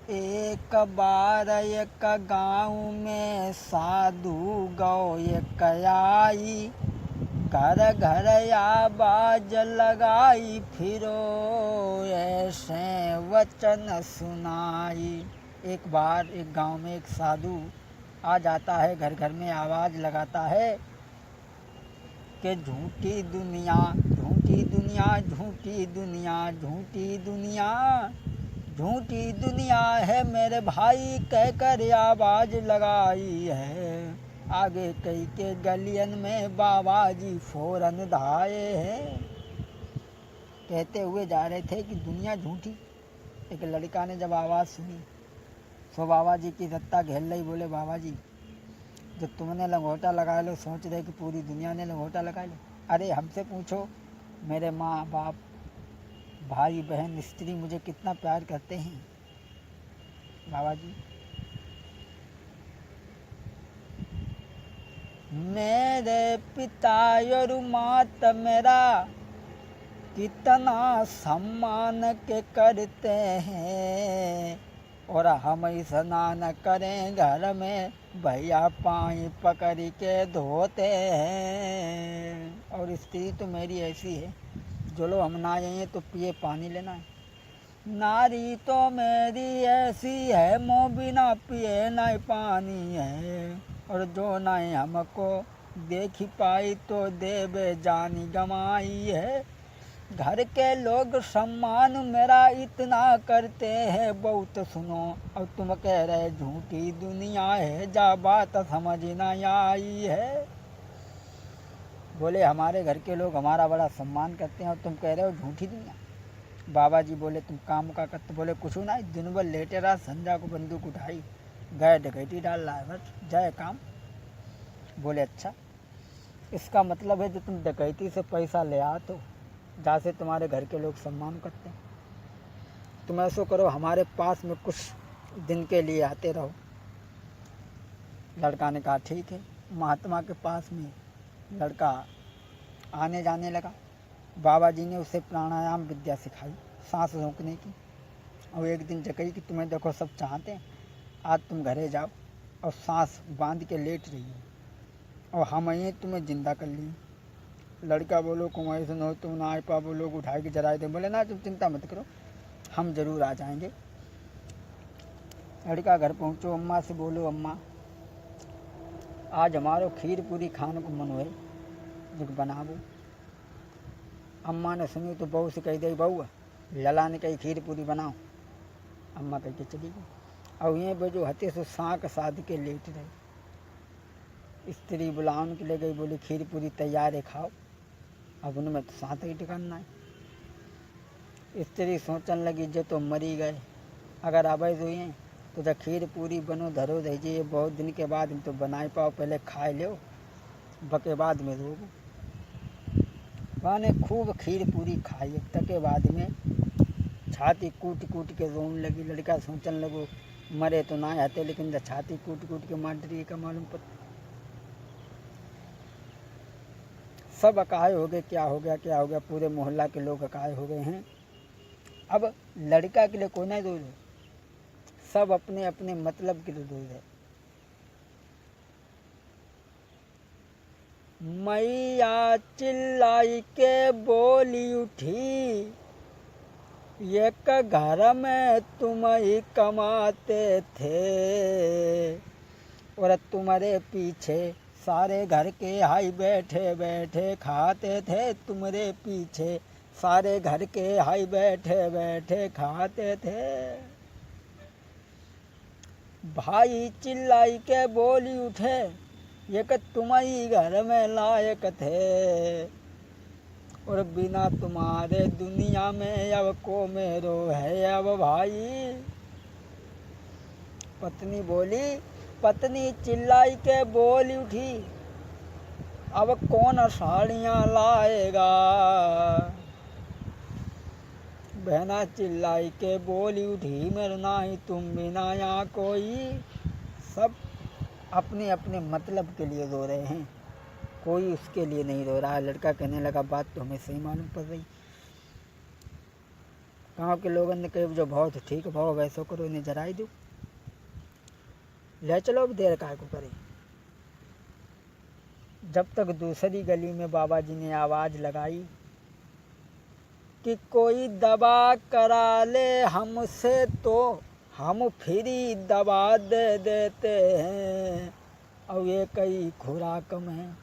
एक बार एक गाँव में साधु गौ एक आई, घर घर आवाज लगाई, फिरो ऐसे वचन सुनाई। एक बार एक गांव में एक साधु आ जाता है, घर घर में आवाज़ लगाता है कि झूठी दुनिया झूठी दुनिया झूठी दुनिया झूठी दुनिया झूठी दुनिया है मेरे भाई, कहकर आवाज़ लगाई है। आगे कई के गलियन में बाबा जी फौरन धाये हैं। कहते हुए जा रहे थे कि दुनिया झूठी। एक लड़का ने जब आवाज़ सुनी तो बाबा जी की दत्ता घेर ली। बोले बाबा जी, जो तुमने लंगोटा लगा लो, सोच रहे कि पूरी दुनिया ने लंगोटा लगा लो। अरे हमसे पूछो, मेरे माँ बाप भाई बहन स्त्री मुझे कितना प्यार करते हैं। बाबा जी, मेरे पिता और मात मेरा कितना सम्मान के करते हैं, और हम स्नान करें घर में भैया पानी पकड़ के धोते हैं। और स्त्री तो मेरी ऐसी है, जो लोग हम ना जाइए तो पिए पानी लेना है। नारी तो मेरी ऐसी है, मुँह बिना पिए नहीं पानी है, और जो नहीं हमको देख पाई तो देवे जानी गमाई है। घर के लोग सम्मान मेरा इतना करते हैं, बहुत सुनो और तुम कह रहे झूठी दुनिया है, जा बात समझ न आई है। बोले हमारे घर के लोग हमारा बड़ा सम्मान करते हैं और तुम कह रहे हो झूठी दुनिया। बाबा जी बोले तुम काम का करते। बोले कुछ नहीं, दिन भर लेटे रहा, संध्या को बंदूक उठाई गए डकैती डाल रहा है, बस जाए काम। बोले अच्छा, इसका मतलब है जो तुम डकैती से पैसा ले आते हो, जहाँ से तुम्हारे घर के लोग सम्मान करते हैं, तुम ऐसा करो हमारे पास में कुछ दिन के लिए आते रहो। लड़का ने कहा ठीक है। महात्मा के पास में लड़का आने जाने लगा। बाबा जी ने उसे प्राणायाम विद्या सिखाई, सांस रोकने की। और एक दिन जगई कि तुम्हें देखो सब चाहते हैं, आज तुम घरे जाओ और सांस बांध के लेट रही हो, और हम ये तुम्हें जिंदा कर लिए। लड़का बोलो कुमारी सुनो, तुम ना आए पा, लोग उठाए के जराए दे। बोले ना तुम चिंता मत करो, हम जरूर आ जाएंगे। लड़का घर पहुँचो, अम्मा से बोलो अम्मा आज हमारो खीर पूरी खाने को मन हुए, जो बनाबो। अम्मा ने सुनी तो बहू से कह दी, बहू लला ने कही खीर पूरी बनाओ। अम्मा कह के चली गई। और ये बजो हते से सांक साध के लेट रहे। स्त्री बुलाने के लिए गई, बोली खीर पूरी तैयार है, खाओ। अब उनमें तो सांत ही ठिकाना है। स्त्री सोचने लगी जो तो मरी गए, अगर अवैध हुए तो जब खीर पूरी बनो धरो दीजिए, बहुत दिन के बाद तो बनाए पाओ, पहले खाए लो बके बाद में रोगो। मैंने खूब खीर पूरी खाई, तक के बाद में छाती कूट कूट के रोने लगी। लड़का सोचने लगो मरे तो ना आते, लेकिन जब छाती कूट कूट के मार रही का मालूम पड़ता। सब अकाय हो गए, क्या हो गया क्या हो गया, पूरे मोहल्ला के लोग अकाय हो गए हैं। अब लड़का के लिए कोई नहीं रोज है, सब अपने अपने मतलब के लिए रोज है। मैया चिल्लाई के बोली उठी, एक घर में तुम ही कमाते थे, और तुम्हारे पीछे सारे घर के हाई बैठे बैठे खाते थे। तुम्हारे पीछे सारे घर के हाई बैठे बैठे खाते थे। भाई चिल्लाई के बोली उठे, एक तुम ही घर में लायक थे, और बिना तुम्हारे दुनिया में अब को मेरो है अब भाई। पत्नी बोली, पत्नी चिल्लाई के बोली उठी, अब कौन साड़ियाँ लाएगा। बहना चिल्लाई के बोली उठी, मेरे नाही तुम बिना यहाँ कोई। सब अपने अपने मतलब के लिए रो रहे हैं, कोई उसके लिए नहीं रो रहा है। लड़का कहने लगा बात तो हमें सही मालूम पड़ रही, गाँव के लोगों ने कहे जो बहुत ठीक भाव वैसो करो, इन्हें जराई दो, ले चलो, अब देर काय को करे। जब तक दूसरी गली में बाबा जी ने आवाज़ लगाई कि कोई दवा करा ले हमसे तो हम फ्री दवा दे देते हैं, और ये कई खुराक में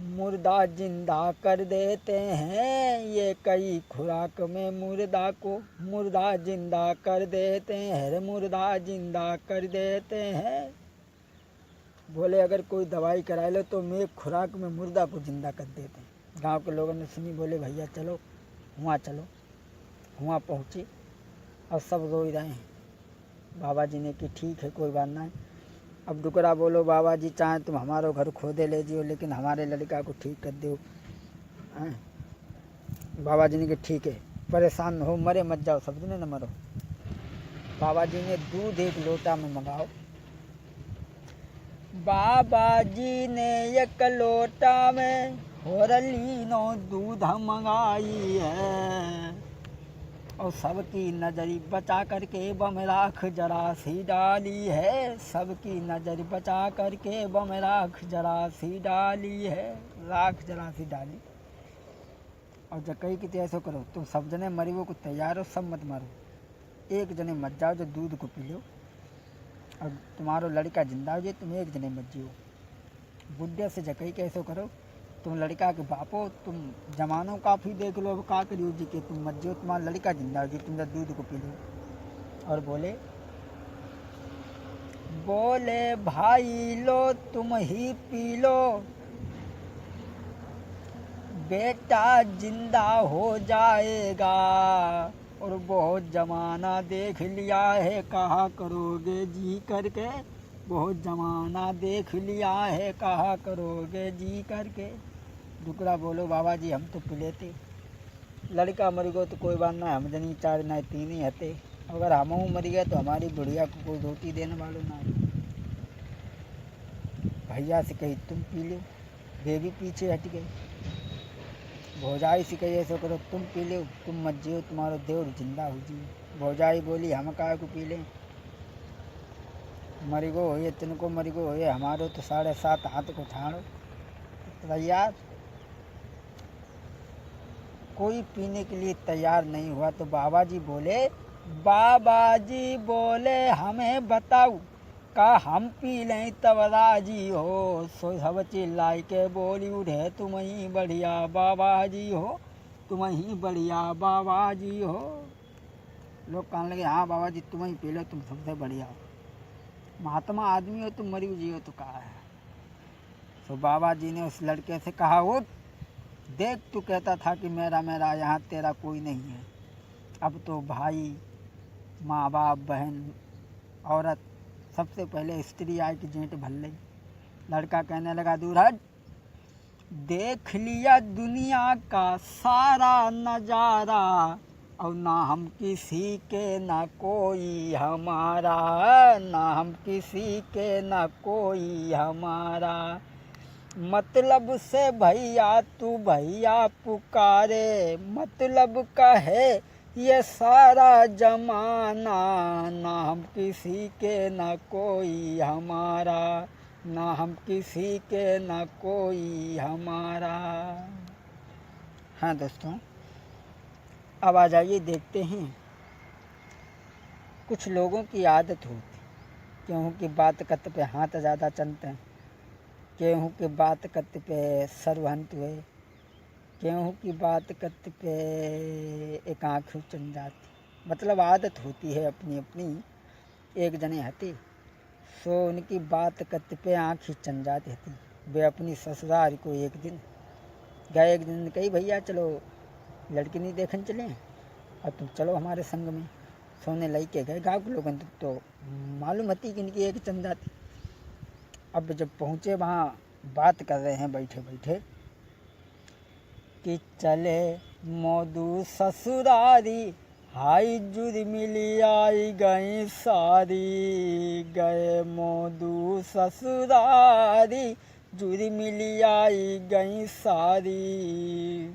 मुर्दा जिंदा कर देते हैं, ये कई खुराक में मुर्दा जिंदा कर देते हैं, मुर्दा जिंदा कर देते हैं। बोले अगर कोई दवाई करा लो तो मैं खुराक में मुर्दा को जिंदा कर देते हैं। गांव के लोगों ने सुनी, बोले भैया चलो वहाँ चलो। वहाँ पहुँचे और सब रो रहे हैं। बाबा जी ने कि ठीक है कोई बात नहीं। अब डुकरा बोलो बाबा जी चाहे तुम हमारो घर खोदे ले जियो, लेकिन हमारे लड़का को ठीक कर दो। बाबा जी ने कि ठीक है, परेशान हो, मरे मत जाओ, समझने न मरो। बाबा जी ने दूध एक लोटा में मंगाओ। बाबा जी ने एक लोटा में होरलीनो दूध मंगाई है, और सबकी नजर बचा करके बम राख जरा सी डाली है, सबकी नजर बचा करके बम राख जरा सी डाली है, राख जरा सी डाली। और जकई की ऐसा करो, तुम सब जने मरीबो को तैयार हो, सब मत मारो, एक जने मत जाओ जो दूध को पी लो, और तुम्हारो लड़का जिंदा हो जाए, तुम एक जने मत जियो। बुढ़े से जकई कैसे करो, तुम लड़का के बापो, तुम जमानो काफ़ी देख लो, अब का करियो जी के तुम मत जियो, तुम्हारा लड़का जिंदा हो जी, तुम दूध को पी लो। और बोले भाई लो तुम ही पी लो, बेटा जिंदा हो जाएगा, और बहुत जमाना देख लिया है, कहा करोगे जी करके, बहुत जमाना देख लिया है, कहा करोगे जी करके। डुकरा बोलो बाबा जी हम तो पी लेते, लड़का मर गो तो कोई बात ना, हम जनी चार ना तीन ही हते, अगर हम मर गए तो हमारी बुढ़िया को कोई रोटी देने वालों ना। भैया से कही तुम पी लो, वे भी पीछे हट गए। भौजाई से कही ऐसा करो तुम पी लो, तुम मत जियो, तुम्हारा देवर जिंदा हो जी। भौजाई बोली हम काहे को पी लें, मरिगो हो तिनको मरिगो हो, हमारो तो 7.5 हाथ को ठाणो तैयार। कोई पीने के लिए तैयार नहीं हुआ तो बाबा जी बोले हमें बताओ का हम पी लें तब राजी हो। सो सब चिल्लाई के बोली उठे तुम ही बढ़िया बाबा जी हो, तुम ही बढ़िया बाबा जी हो। लोग कहने लगे हाँ बाबा जी तुम ही पी लो, तुम सबसे बढ़िया हो, महात्मा आदमी हो, तुम मरी जी हो तो कहा है। तो बाबा जी ने उस लड़के से कहा उठ, देख तू कहता था कि मेरा मेरा यहाँ तेरा कोई नहीं है, अब तो भाई माँ बाप बहन औरत सबसे पहले स्त्री आई कि जेंट भल लई। लड़का कहने लगा दूर हट, देख लिया दुनिया का सारा नज़ारा, और ना हम किसी के ना कोई हमारा, ना हम किसी के ना कोई हमारा। मतलब से भैया तू भैया पुकारे, मतलब का है ये सारा जमाना, ना हम किसी के ना कोई हमारा, ना हम किसी के ना कोई हमारा। हाँ दोस्तों, अब आ जाइए देखते हैं। कुछ लोगों की आदत होती, गेहूँ की बात करते पे हाथ ज़्यादा चलते हैं, गेहूँ की बात करते पे सरवंत हुए, गेहूँ की बात करते पे एक आँख चल जाती। मतलब आदत होती है अपनी अपनी। एक जने हती सो उनकी बात करते पे आँख ही चल जाती थी। वे अपनी ससुराल को एक दिन गए, एक दिन कही भैया चलो लड़की नहीं देखने चले और तुम चलो हमारे संग में। सोने लई के गए। गाँव के लोगों तो मालूम होती कि इनकी एक चल जाती। अब जब पहुँचे वहाँ बात कर रहे हैं बैठे बैठे कि चले मोदू ससुरारी, हाई जुरी मिली आई गई सारी, गए मोदू ससुरारी, जुरी मिली आई गई सारी।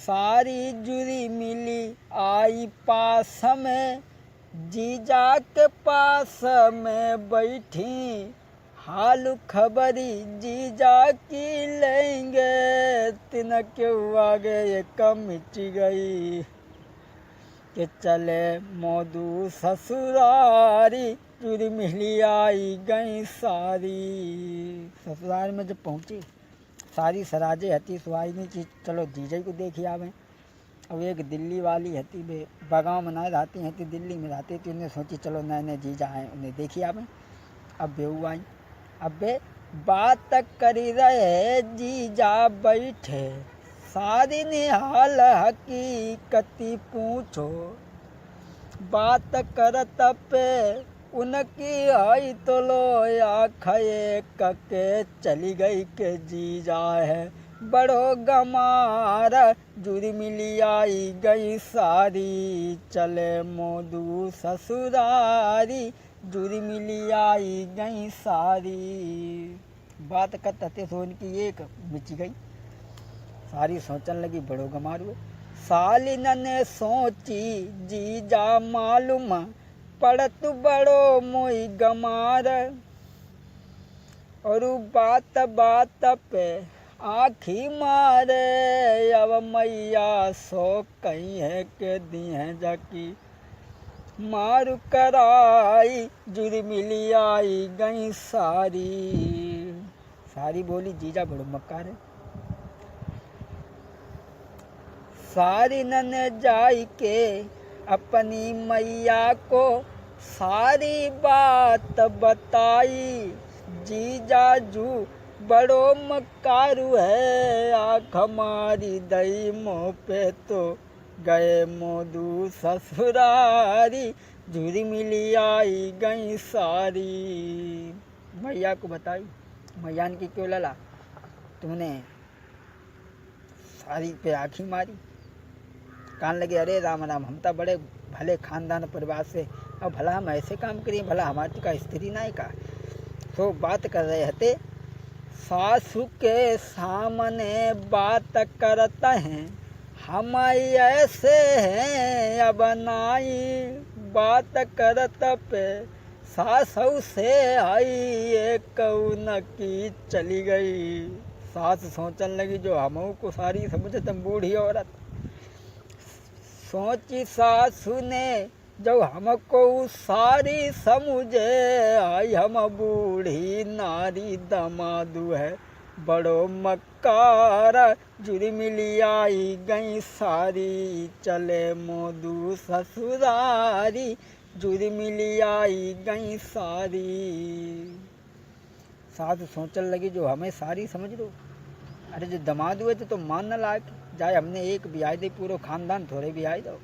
सारी जुरी मिली आई पास में, जीजा के पास में बैठी, हाल खबरी जीजा की लेंगे, तिनक आगे ये कम मिट गई, कि चले मोदू ससुरारी, जुरी मिली आई गई सारी। ससुराल में जब पहुंची सारी सराजे हती सुहाई नहीं चीज, चलो जीजा को देखी आवे। अब एक दिल्ली वाली हती, बे बगाव में ना रहती हती, दिल्ली में रहती थी, उन्हें सोची चलो नए नए जीजा आए उन्हें देखी आवे। अब बेहू आई, अब बे बात करी रहे जीजा बैठे, सारी निहाल हकीकती पूछो, बात करत पे उनकी आई तो लो आखे कके चली गई के जीजा है बड़ो गमार, जुरी मिली आई गई सारी, चले मोदू ससुरारी, जुरी मिली आई गई सारी। बात करते तो उनकी एक मिच गई, सारी सोचने लगी बड़ो गमार हुए। सालिन ने सोची जीजा मालूम पड़त बड़ो मोई गमार, और बात बात पे आखी मारे, अब मैया सो कहीं है के दी है जाकी, मारू कराई जुरी मिली आई गई सारी। सारी बोली जीजा बड़ो मक्कार है। सारी ने जाई के अपनी मैया को सारी बात बताई, जीजा जू बड़ो मक्कारू है, आँख हमारी दई मुँह पे तो गए मोदू ससुरारी, जुरी मिली आई गई सारी। मैया को बताई, मैया की क्यों लला तुमने सारी पे आँखी मारी। कान लगे अरे राम राम, हम तो बड़े भले खानदान परिवार से, अब भला हम ऐसे काम करिए, भला हमारी का स्त्री ना का। तो बात कर रहे थे, सासू के सामने बात करता है, हम ऐसे हैं अब नाई, बात करत पे सासू से आई एक कौन की चली गई। सास सोचने लगी जो हमों को सारी समझे तुम बूढ़ी औरत, सोची सासू ने जब हमको सारी समझे आई, हम बूढ़ी नारी दमादू है बड़ो मक्कार, जुरी मिली आई गई सारी, चले मोदू ससुरारी, जुरी मिली आई गई सारी। सास सोचने लगी जो हमें सारी समझ लो, अरे जो दमाद हुए तो मान न लायक जाए, हमने एक ब्याह दे पूरा खानदान थोड़े ब्याह दो।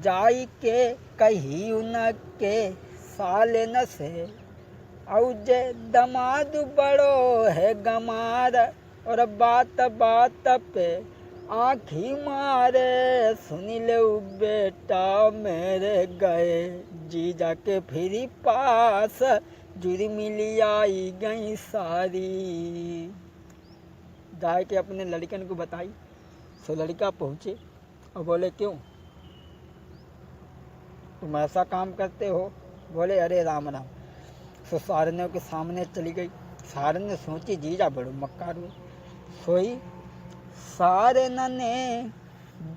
जाई के कही उनके साले न से, औ जे दमाद बड़ो है गमार, और बात बात पे आँखी मारे, सुनी ले बेटा मेरे गए जीजा के फिर पास, जुरी मिली आई गई सारी। जाए के अपने लड़कन को बताई, सो लड़का पहुँचे और बोले क्यों तुम ऐसा काम करते हो। बोले अरे राम राम। सो सारने के सामने चली गई। सारन ने सोची जीजा बड़ो मक्कार हुए। सोई सारन ने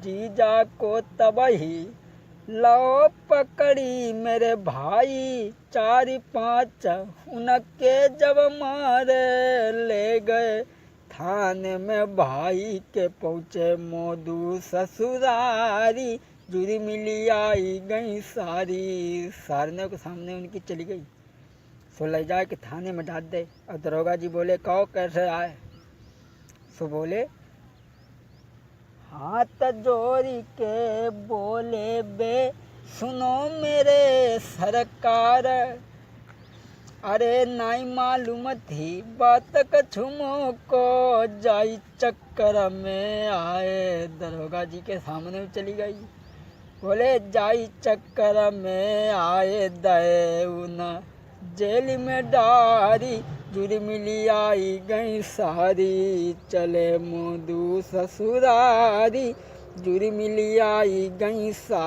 जीजा को तबही लो पकड़ी मेरे भाई, 4-5 उनके जब मारे ले गए थाने में, भाई के पहुँचे मोदू ससुरारी, जुरी मिली आई गई सारी। सारने के सामने उनकी चली गई। सो ले जा के थाने में डाल दे। और दरोगा जी बोले कहो कैसे आए। सो बोले हाथ जोड़ी के बोले बे सुनो मेरे सरकार, अरे नाई मालूम थी बात कछुमो को, जाई चक्कर में आए। दरोगा जी के सामने चली गई। बोले जाई चक्कर में आए, दे उन जेल में डारी, जुर्मिली आई गई सारी, चले मोदू ससुरारी, जुर्मिली आई गई सारी।